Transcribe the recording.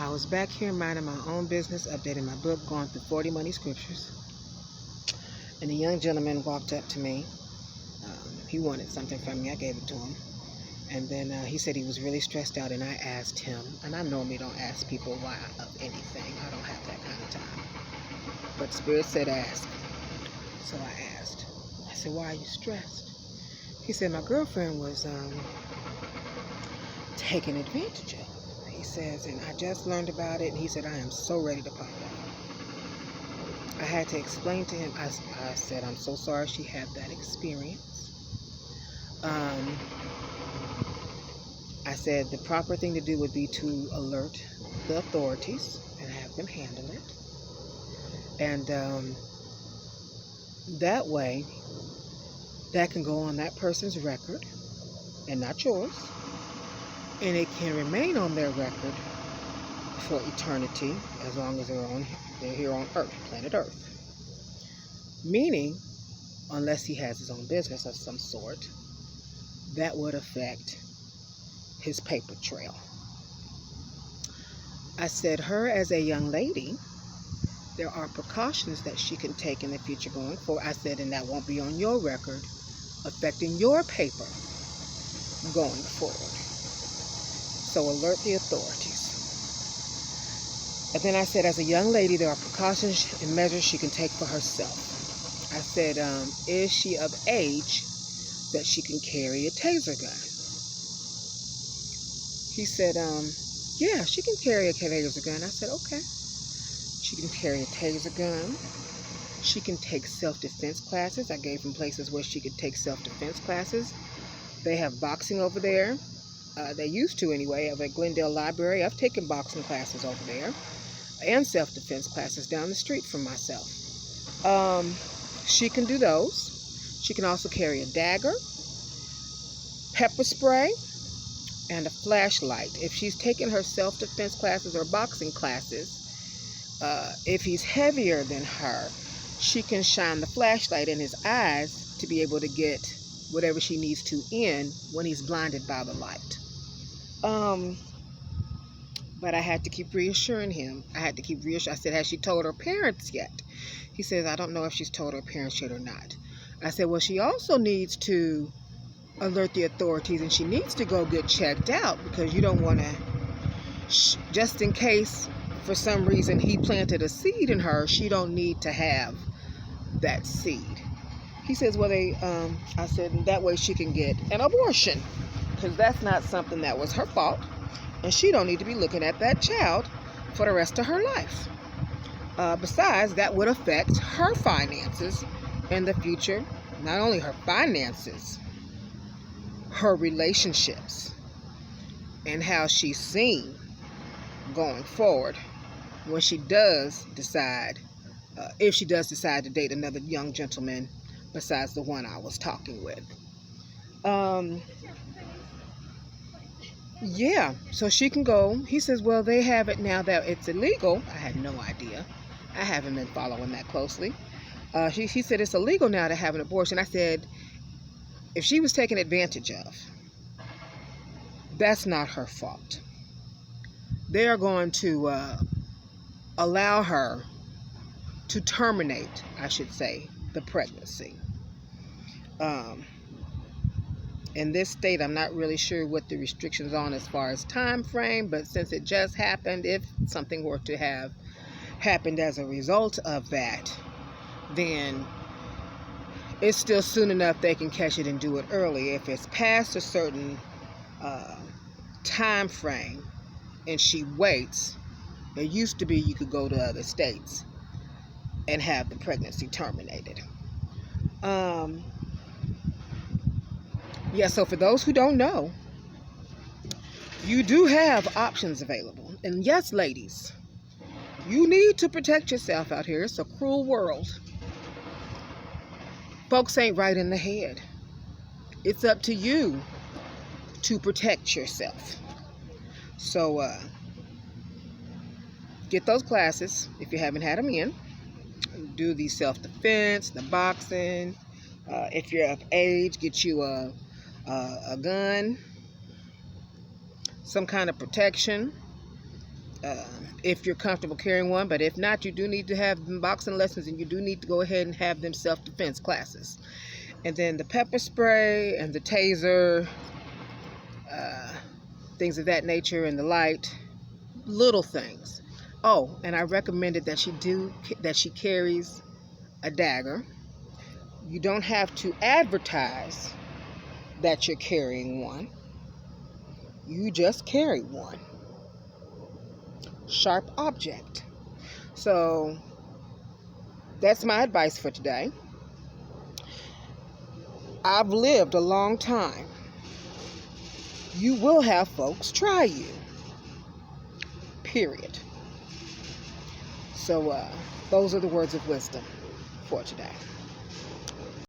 I was back here minding my own business, updating my book, going through 40 money scriptures, and a young gentleman walked up to me. He wanted something from me. I gave it to him. And then he said he was really stressed out, and I asked him, and I normally don't ask people why of anything. I don't have that kind of time. But Spirit said ask. So I asked. I said, why are you stressed? He said, my girlfriend was taken advantage of. He says, and I just learned about it, and he said, I am so ready to pop out. I had to explain to him. I said, I'm so sorry she had that experience. I said the proper thing to do would be to alert the authorities and have them handle it. And that way, that can go on that person's record and not yours. And it can remain on their record for eternity as long as they're here on Earth, planet Earth. Meaning, unless he has his own business of some sort, that would affect his paper trail. I said, her as a young lady, there are precautions that she can take in the future going forward. I said, and that won't be on your record, affecting your paper going forward. So alert the authorities. And then I said, as a young lady, there are precautions and measures she can take for herself. I said, is she of age that she can carry a taser gun? He said, yeah, she can carry a taser gun. I said, okay. She can carry a taser gun. She can take self-defense classes. I gave him places where she could take self-defense classes. They have boxing over there. They used to anyway, at Glendale Library. I've taken boxing classes over there and self-defense classes down the street from myself. She can do those. She can also carry a dagger, pepper spray, and a flashlight. If she's taken her self-defense classes or boxing classes, if he's heavier than her, she can shine the flashlight in his eyes to be able to get whatever she needs to in when he's blinded by the light. But I had to keep reassuring him. I said, has she told her parents yet? He says, I don't know if she's told her parents yet or not. I said, well, she also needs to alert the authorities, and she needs to go get checked out, because you don't want to, just in case for some reason he planted a seed in her, she don't need to have that seed. He says, well, I said, that way she can get an abortion, because that's not something that was her fault, and she don't need to be looking at that child for the rest of her life. Besides, that would affect her finances in the future. Not only her finances, her relationships, and how she's seen going forward when she does decide, if she does decide to date another young gentleman besides the one I was talking with. Yeah, so she can go. He says, well, they have it now that it's illegal. I had no idea. I haven't been following that closely. He said it's illegal now to have an abortion. I said, if she was taken advantage of, that's not her fault. They are going to allow her to terminate, I should say, the pregnancy. In this state, I'm not really sure what the restrictions are on as far as time frame, but since it just happened, if something were to have happened as a result of that, then it's still soon enough they can catch it and do it early. If it's past a certain time frame and she waits, it used to be you could go to other states and have the pregnancy terminated. Yeah, so for those who don't know, you do have options available. And yes, ladies, you need to protect yourself out here. It's a cruel world. Folks ain't right in the head. It's up to you to protect yourself. So get those classes if you haven't had them in. Do the self-defense, the boxing. If you're of age, get you a gun, some kind of protection. if you're comfortable carrying one. But if not, you do need to have boxing lessons, and you do need to go ahead and have them self-defense classes. And then the pepper spray and the taser, things of that nature, and the light, little things. Oh, and I recommended that she carries a dagger. You don't have to advertise that you're carrying one. You just carry one. Sharp object. So that's my advice for today. I've lived a long time. You will have folks try you. Period. So those are the words of wisdom for today.